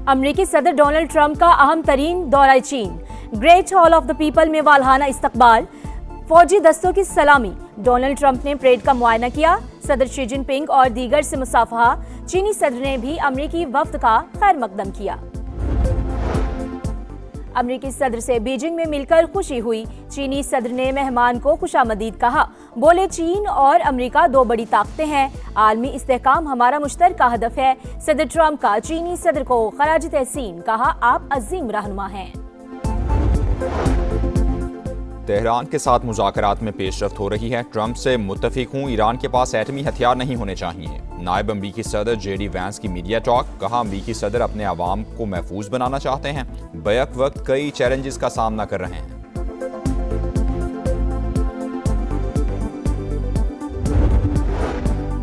अमरीकी सदर Donald Trump का अहम तरीन दौरा चीन, great hall of the people में वालहाना इस्तकबाल, फौजी दस्तों की सलामी। डोनाल्ड ट्रंप ने परेड का मुआयना किया। सदर शी जिनपिंग और दीगर से मुसाफहा। चीनी सदर ने भी अमरीकी वफ्द का खैर मकदम किया। अमरीकी सदर से बीजिंग में मिलकर खुशी हुई। चीनी सदर ने मेहमान को खुशामदीद कहा। बोले, चीन और अमरीका दो बड़ी ताकतें हैं। आलमी इस्तेहकाम हमारा मुश्तरका हदफ है। सदर ट्रंप का चीनी सदर को खराज तहसीन, कहा, आप अजीम रहनुमा हैं। तेहरान के साथ मुज़ाकरात में पेशरफ्त हो रही है। ट्रंप से मुत्तफिक हूँ, ईरान के पास एटमी हथियार नहीं होने चाहिए। नायब अमरीकी सदर JD वैंस की मीडिया टॉक, कहा, अमरीकी सदर अपने अवाम को महफूज बनाना चाहते हैं, बैक वक्त कई चैलेंजेस का सामना कर रहे हैं।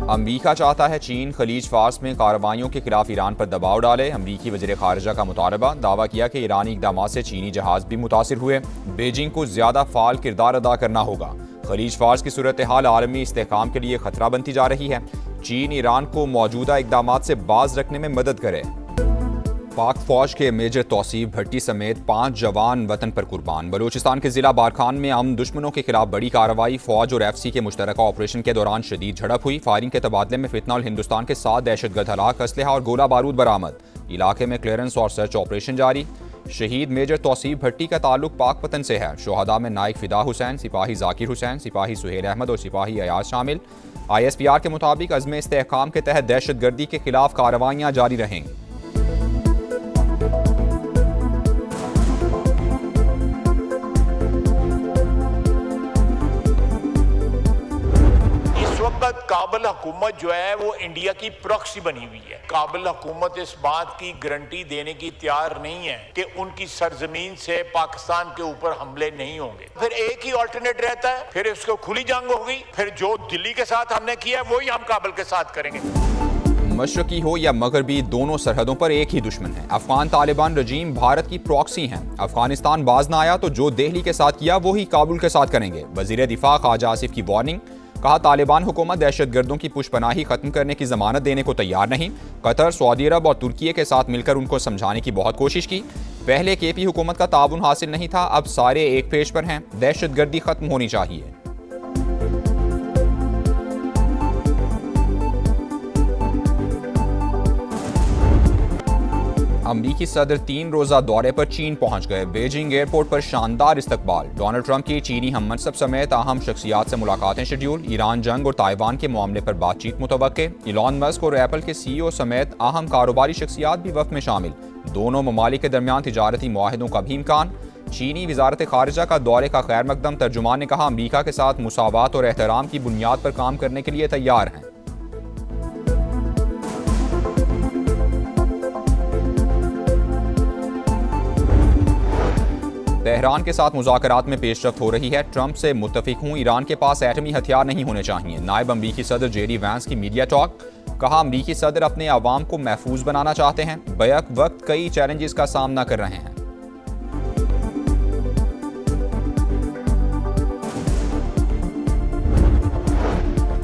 अमरीका चाहता है चीन खलीज फार्स में कार्रवाइयों के खिलाफ ईरान पर दबाव डाले। अमरीकी वज़ीर ख़ारिजा का मुतालबा, दावा किया कि ईरानी इक़दामात से चीनी जहाज़ भी मुतासिर हुए। बीजिंग को ज़्यादा फ़ाल किरदार अदा करना होगा। खलीज फार्स की सूरत हाल आलमी इस्तेहकाम के लिए खतरा बनती जा रही है। चीन ईरान को मौजूदा इक़दामात से बाज रखने में मदद करे। पाक फौज के मेजर तौसीफ भट्टी समेत 5 जवान वतन पर कुर्बान। बलूचिस्तान के जिला बारखान में हम दुश्मनों के खिलाफ बड़ी कार्रवाई। फौज और FC के मुश्तरका ऑपरेशन के दौरान शदीद झड़प हुई। फायरिंग के तबादले में फितना और हिंदुस्तान के 7 दहशतगर्द हलाक, असलहा और गोला बारूद बरामद। इलाके में क्लियरेंस और सर्च ऑपरेशन जारी। शहीद मेजर तौसीफ भट्टी का ताल्लुक पाकपतन से है। शोहदा में नाइक फिदा हुसैन, सिपाही जाकिर हुसैन, सिपाही सुहेल अहमद और सिपाही अयाज शामिल। ISPR के मुताबिक अज़्म इस्तेहकाम के तहत दहशतगर्दी के खिलाफ कार्रवाइयाँ जारी रहेंगी। काबुल हुकूमत जो है वो इंडिया की प्रॉक्सी बनी हुई है। काबुल हुकूमत इस बात की गारंटी देने की तैयार नहीं है कि उनकी सरजमीन से पाकिस्तान के ऊपर हमले नहीं होंगे। फिर एक ही ऑल्टरनेट रहता है, फिर इसको खुली जंग होगी। फिर जो दिल्ली के साथ हमने किया वही हम काबुल के साथ करेंगे। मशरकी हो या मगरबी, दोनों सरहदों पर एक ही दुश्मन है। अफगान तालिबान रजीम भारत की प्रॉक्सी हैं। अफगानिस्तान बाज ना आया तो जो दिल्ली के साथ किया वही काबुल के साथ करेंगे। वजीर दिफा ख्वाजा आसिफ की वार्निंग, कहा, तालिबान हुकूमत दहशतगर्दों की पुशपनाही खत्म करने की जमानत देने को तैयार नहीं। कतर, सऊदी अरब और तुर्की के साथ मिलकर उनको समझाने की बहुत कोशिश की। पहले KP हुकूमत का ताउन हासिल नहीं था, अब सारे एक पेज पर हैं। दहशतगर्दी खत्म होनी चाहिए। अमरीकी सदर 3 रोज़ा दौरे पर चीन पहुंच गए। बीजिंग एयरपोर्ट पर शानदार इस्तकबाल। डोनाल्ड ट्रंप की चीनी हममनसब समेत अहम शख्सियात से मुलाकातें शेड्यूल। ईरान जंग और ताइवान के मामले पर बातचीत मुतवक्के। इलॉन मस्क और एप्पल के CEO समेत अहम कारोबारी शख्सियात भी वक्त में शामिल। दोनों ममालिक के दरमियान तिजारती मुआहदों का भी इम्कान। चीनी वजारत खारिजा का दौरे का खैर मकदम। तर्जुमान ने कहा, अमरीका के साथ मुसावात और एहतराम की बुनियाद पर काम करने के लिए तैयार हैं। तेहरान के साथ मुज़ाकरात में पेशरफ्त हो रही है। ट्रंप से मुत्तफिक हूँ, ईरान के पास एटमी हथियार नहीं होने चाहिए। नायब अमरीकी सदर JD वैंस की मीडिया टॉक, कहा, अमरीकी सदर अपने अवाम को महफूज बनाना चाहते हैं, बैक वक्त कई चैलेंजेस का सामना कर रहे हैं।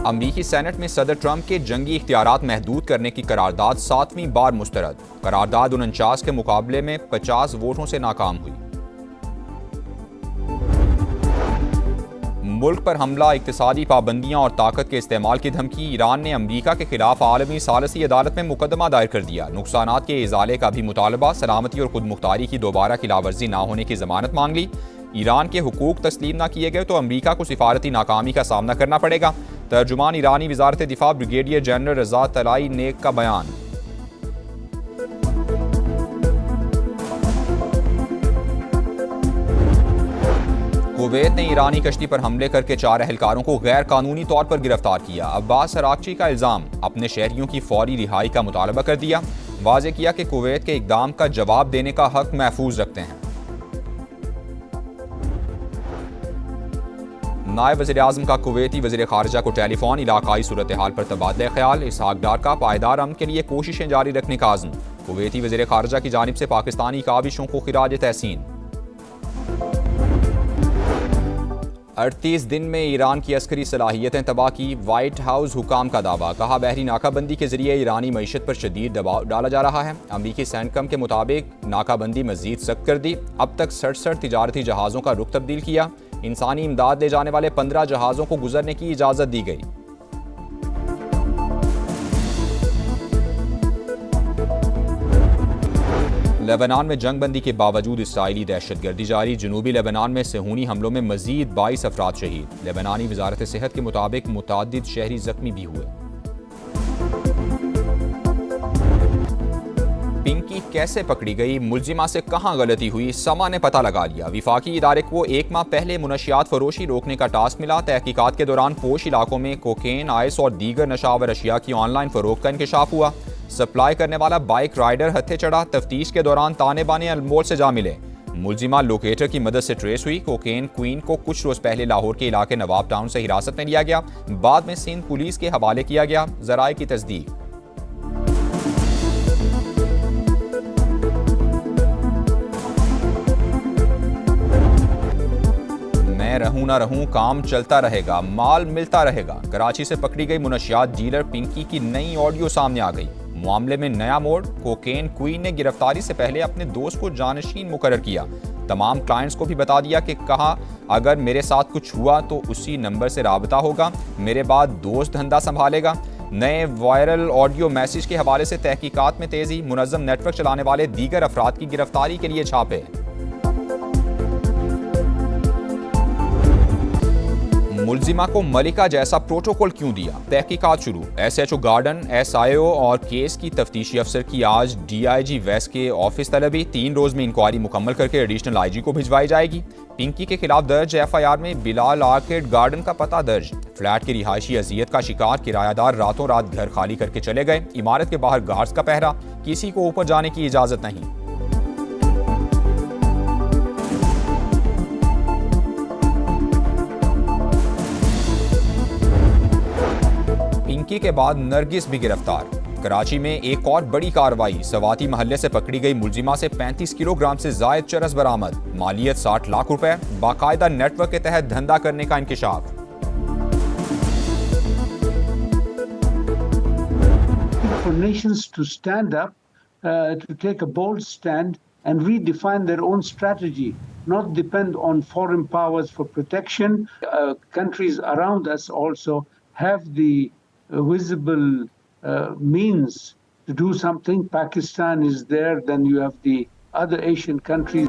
अमरीकी सेनेट में सदर ट्रंप के जंगी इख्तियारात महदूद करने की करारदाद 7वीं बार मुस्तरद। करारदाद 49 के मुकाबले में 50 वोटों से नाकाम हुई। मुल्क पर हमला, इक्तिसादी पाबंदियां और ताकत के इस्तेमाल की धमकी। ईरान ने अमरीका के खिलाफ आलमी सालसी अदालत में मुकदमा दायर कर दिया। नुकसानात के इजाले का भी मुतालबा। सलामती और खुद मुख्तारी की दोबारा खिलाफवर्जी ना होने की जमानत मांग ली। ईरान के हुकूक तस्लीम ना किए गए तो अमरीका को सिफारती नाकामी का सामना करना पड़ेगा। तर्जुमान ईरानी वजारत दिफा ब्रिगेडियर जनरल रजा तलाई नेक का बयान। कुवैत ने ईरानी कश्ती पर हमले करके 4 अहलकारों को गैर कानूनी तौर पर गिरफ्तार किया। अब्बास अरागची का इल्जाम, अपने शहरियों की फौरी रिहाई का मुतालबा कर दिया। वाज़ेह किया कि कुवैत के इक़दाम का जवाब देने का हक महफूज रखते हैं। नायब वज़ीर आज़म का कुवैती वज़ीर ख़ारिजा को टेलीफोन। इलाकाई सूरत हाल पर तबादला ख्याल। इसहाक डार का पायदार अमन के लिए कोशिशें जारी रखने का आज़म। कुवैती वज़ीर ख़ारिजा की जानिब से पाकिस्तानी काविशों को खिराज तहसीन। 38 दिन में ईरान की अस्करी सलाहियतें तबाह की, व्हाइट हाउस हुकाम का दावा। कहा बहरी नाकाबंदी के जरिए ईरानी मईशत पर शदीद दबाव डाला जा रहा है। अमरीकी सैनकम के मुताबिक नाकाबंदी मजीद सख्त कर दी। अब तक 67 तिजारती जहाज़ों का रुख तब्दील किया। इंसानी इमदाद ले जाने वाले 15 जहाज़ों को गुजरने की इजाज़त दी गई। लेबनान में जंगबंदी के बावजूद इसराइली दहशतगर्दी जारी। जनूबी लेबनान में सेहूनी हमलों में मजीद 22 अफराद शहीद। लेबनानी वजारत सेहत के मुताबिक मुतादिद शहरी जख्मी भी हुए। पिंकी कैसे पकड़ी गई, मुलजिमा से कहां गलती हुई, समा ने पता लगा लिया। विफाकी इदारे को 1 माह पहले मुनशियात फरोशी रोकने का टास्क मिला। तहकीकात के दौरान पोश इलाकों में कोकेन, आइस और दीगर नशावर अशिया की ऑनलाइन फरोख्त का इंकशाफ हुआ। सप्लाई करने वाला बाइक राइडर हत्थे चढ़ा। तफ्तीश के दौरान ताने बाने अनमोल से जा मिले। मुलजिमा लोकेटर की मदद से ट्रेस हुई। कोकेन क्वीन को कुछ रोज पहले लाहौर के इलाके नवाब टाउन से हिरासत में लिया गया, बाद में सिंध पुलिस के हवाले किया गया। जराए की तस्दीक। मैं रहूं ना रहूं, काम चलता रहेगा, माल मिलता रहेगा। कराची से पकड़ी गई मुनशियात डीलर पिंकी की नई ऑडियो सामने आ गई। मामले में नया मोड़। कोकेन क्वीन ने गिरफ्तारी से पहले अपने दोस्त को जानशीन मुकर्रर किया। तमाम क्लाइंट्स को भी बता दिया कि कहा अगर मेरे साथ कुछ हुआ तो उसी नंबर से राबता होगा, मेरे बाद दोस्त धंधा संभालेगा। नए वायरल ऑडियो मैसेज के हवाले से तहकीकात में तेजी। मुनज़्ज़म नेटवर्क चलाने वाले दीगर अफराद की गिरफ्तारी के लिए छापे। मुलजिमा को मलिका जैसा प्रोटोकॉल क्यों दिया, तहकीकात शुरू। SHO गार्डन, SIO और केस की तफ्तीशी अफसर की आज DIG वेस्ट के ऑफिस तलबी। 3 रोज में इंक्वायरी मुकम्मल करके एडिशनल IG को भिजवाई जाएगी। पिंकी के खिलाफ दर्ज FIR में बिलाल आर्केड गार्डन का पता दर्ज। फ्लैट की रिहायशी अजियत का शिकार। किरायादार रातों रात घर खाली करके चले गए। इमारत के बाहर गार्ड्स का पहरा। किसी को ऊपर जाने की इजाजत नहीं। पिंकी के बाद नरगिस भी गिरफ्तार। कराची में एक और बड़ी कार्रवाई। सवाती महल्ले से पकड़ी गई मुलजिमा से 35 किलोग्राम से जायद चरस बरामद। मालियत 60 लाख रुपए। बाकायदा नेटवर्क के तहत धंधा करने का इंकिशाफ। For nations to stand up, to take a bold stand and redefine their own strategy, not depend on foreign powers for protection. Countries around us also have the visible means to do something. Pakistan is there, then you have the other Asian countries.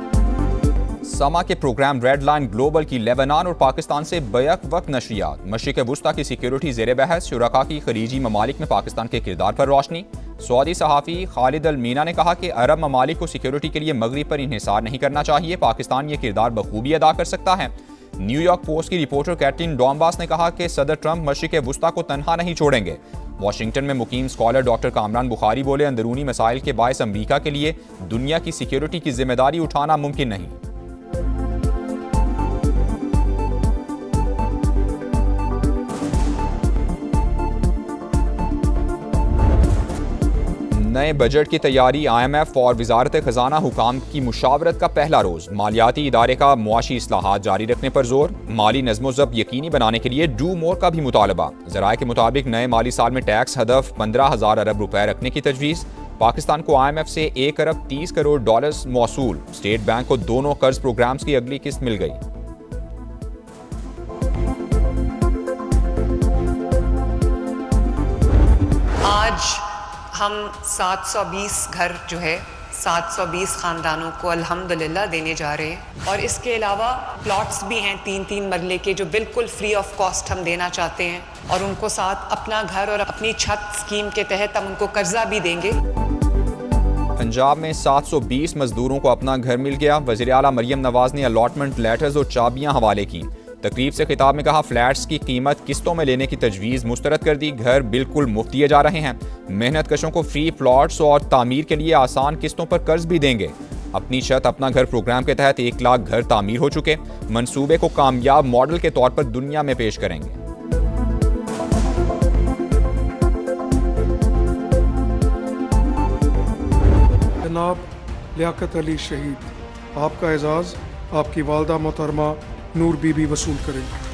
समा के programme red line global की Lebanon और पाकिस्तान से back वक्त नशरियात। मशरिक़ वुस्ता की security ज़ेर बहस। शुरका की खलीजी ममालिक में पाकिस्तान के किरदार पर रोशनी। सऊदी सहाफ़ी खालिद अल मीना ने कहा कि अरब ममालिक को सिक्योरिटी के लिए मगरिब पर इन्हिसार नहीं करना चाहिए। पाकिस्तान ये किरदार बखूबी अदा कर सकता है। न्यूयॉर्क पोस्ट की रिपोर्टर कैटरीन डॉम्बास ने कहा कि सदर ट्रंप मशरिक़ वुस्ता को तनहा नहीं छोड़ेंगे। वाशिंगटन में मुकीम स्कॉलर डॉक्टर कामरान बुखारी बोले, अंदरूनी मसाइल के बायस अमरीका के लिए दुनिया की सिक्योरिटी की जिम्मेदारी उठाना मुमकिन नहीं। नए बजट की तैयारी। IMF और वजारत खजाना हुकाम की मुशावरत का पहला रोज। मालियाती इदारे का मुआशी इस्लाहात जारी रखने पर जोर। माली नज़्मो ज़ब्त यकीनी बनाने के लिए डू मोर का भी मुतालबा। ज़राए के मुताबिक नए माली साल में टैक्स हदफ 15,000 अरब रुपए रखने की तजवीज़। पाकिस्तान को IMF से 1 अरब 30 करोड़ डॉलर्स मौसूल। स्टेट बैंक को दोनों कर्ज प्रोग्राम्स की अगली किस्त मिल गई। आज हम 720 घर जो है 720 ख़ानदानों को अल्हम्दुलिल्लाह देने जा रहे हैं। और इसके अलावा प्लॉट्स भी हैं 3-3 मरले के जो बिल्कुल फ्री ऑफ कॉस्ट हम देना चाहते हैं। और उनको साथ अपना घर और अपनी छत स्कीम के तहत हम उनको कर्जा भी देंगे। पंजाब में 720 मजदूरों को अपना घर मिल गया। वज़ीर आला मरियम नवाज ने अलॉटमेंट लेटर्स और चाबियां हवाले की। तकरीब से खिताब में कहा, फ्लैट्स की कीमत किस्तों में लेने की तजवीज़ मुस्तरद कर दी। घर बिल्कुल मुफ्त दिए जा रहे हैं। मेहनत कशों को फ्री प्लॉट्स और तामीर के लिए आसान किस्तों पर कर्ज भी देंगे। अपनी छत अपना घर प्रोग्राम के तहत 1 लाख घर तामीर हो चुके। मंसूबे को कामयाब मॉडल के तौर पर दुनिया में पेश करेंगे। जनाब लियाकत अली शहीद, आपका एजाज़ आपकी वालदा मोहतरमा नूर बीबी वसूल करेंगे।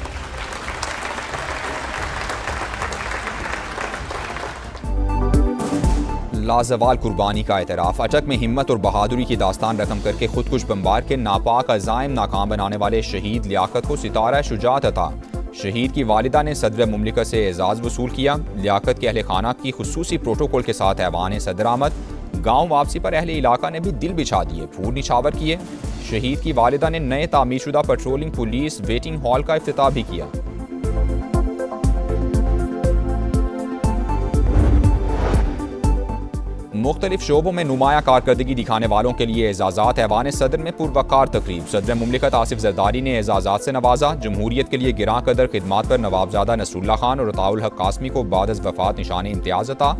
लाजवाल कुर्बानी का एतराफ़, अटक में हिम्मत और बहादुरी की दास्तान रकम करके खुदकुश बमबार के नापाक अज़ाइम नाकाम बनाने वाले शहीद लियाकत को सितारा शुजाअत अता। शहीद की वालिदा ने सदर मुमलिकत से एजाज़ वसूल किया। लियाकत के अहले खाना की खुसूसी प्रोटोकॉल के साथ ऐवान सदर आमद। गाँव वापसी पर अहले इलाका ने भी दिल बिछा दिए, फूल निछावर किए। शहीद की वालिदा ने नए तामीरशुदा पेट्रोलिंग पुलिस वेटिंग हॉल का इफ्तिताह भी किया। मुख्तलिफ शोबों में नुमाया कारकर्दगी दिखाने वालों के लिए एजाज़ात ऐवान सदर में पुरवकार तकरीब। सदर मुमलिकत आसिफ जरदारी ने एजाज़ात से नवाजा। जमहूरियत के लिए गिरां कदर खिदमात पर नवाबजादा नसरुल्लाह खान और अताउल हक कासमी को बाद अज़ वफ़ात निशान इम्तियाज़ अता।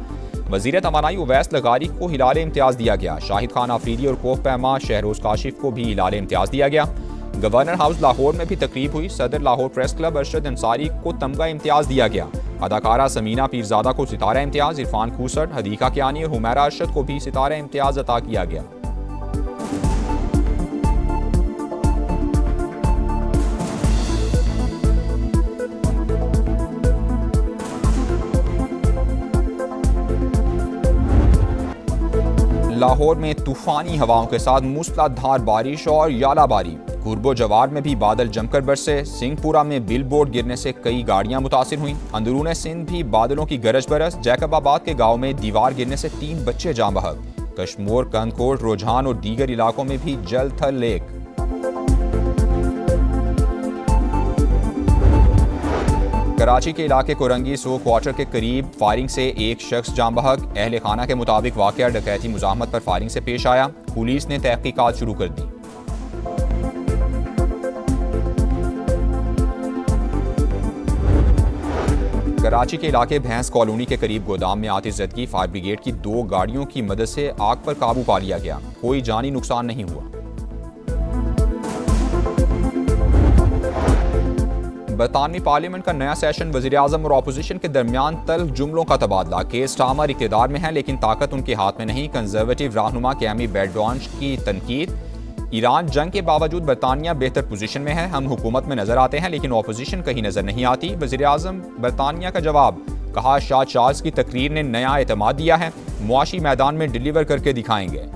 वज़ीर तवानाई उवैस लगारी को हिलाल इम्तियाज़ दिया गया। शाहिद खान आफरीदी और कोफ पैमा शहरोज काशिफ को भी हिलाल इम्तियाज़ दिया गया। गवर्नर हाउस लाहौर में भी तकरीब हुई। सदर लाहौर प्रेस क्लब अरशद अंसारी को तमगा इम्तियाज़ दिया गया। अदाकारा समीना पीरजादा को सितारा इम्तियाज़, इरफान खूसट, हदीका कियानी और हुमैरा अरशद को भी सितारा इम्तियाज़ अता किया गया। लाहौर में तूफानी हवाओं के साथ मूसलाधार बारिश और यालाबारी। गुरबो जवार में भी बादल जमकर बरसे। सिंहपुरा में बिल बोर्ड गिरने से कई गाड़ियां मुतासिर हुईं। अंदरून सिंध भी बादलों की गरज बरस। जैकबाबाद के गांव में दीवार गिरने से 3 बच्चे जाँ बहक। कश्मोर, कंदकोट, रुझान और दीगर इलाकों में भी जल थल लेक। कराची के इलाके कोरंगी सो क्वार्टर के करीब फायरिंग से एक शख्स जाँ बहक। अहले खाना के मुताबिक वाकया डकैती मुज़ाहमत पर फायरिंग से पेश आया। पुलिस ने तहकीकात शुरू कर दी। कराची के इलाके भैंस कॉलोनी के करीब गोदाम में आतिशज़दगी। फायर ब्रिगेड की 2 गाड़ियों की मदद से आग पर काबू पा लिया गया। कोई जानी नुकसान नहीं हुआ। बरतानवी पार्लियामेंट का नया सेशन वज़ीर आज़म और अपोजिशन के दरमियान तल्ख जुमलों का तबादला। केयर स्टारमर इक़्तिदार में है लेकिन ताकत उनके हाथ में नहीं। कंजर्वेटिव रहनुमा कैमी बेडॉन्च की तनकीद। ईरान जंग के बावजूद बरतानिया बेहतर पोजीशन में है। हम हुकूमत में नजर आते हैं लेकिन अपोजिशन कहीं नजर नहीं आती। वज़ीर आज़म बरतानिया का जवाब, कहा शाह चार्ल्स की तकरीर ने नया एतमाद दिया है, मुआशी मैदान में डिलीवर करके दिखाएंगे।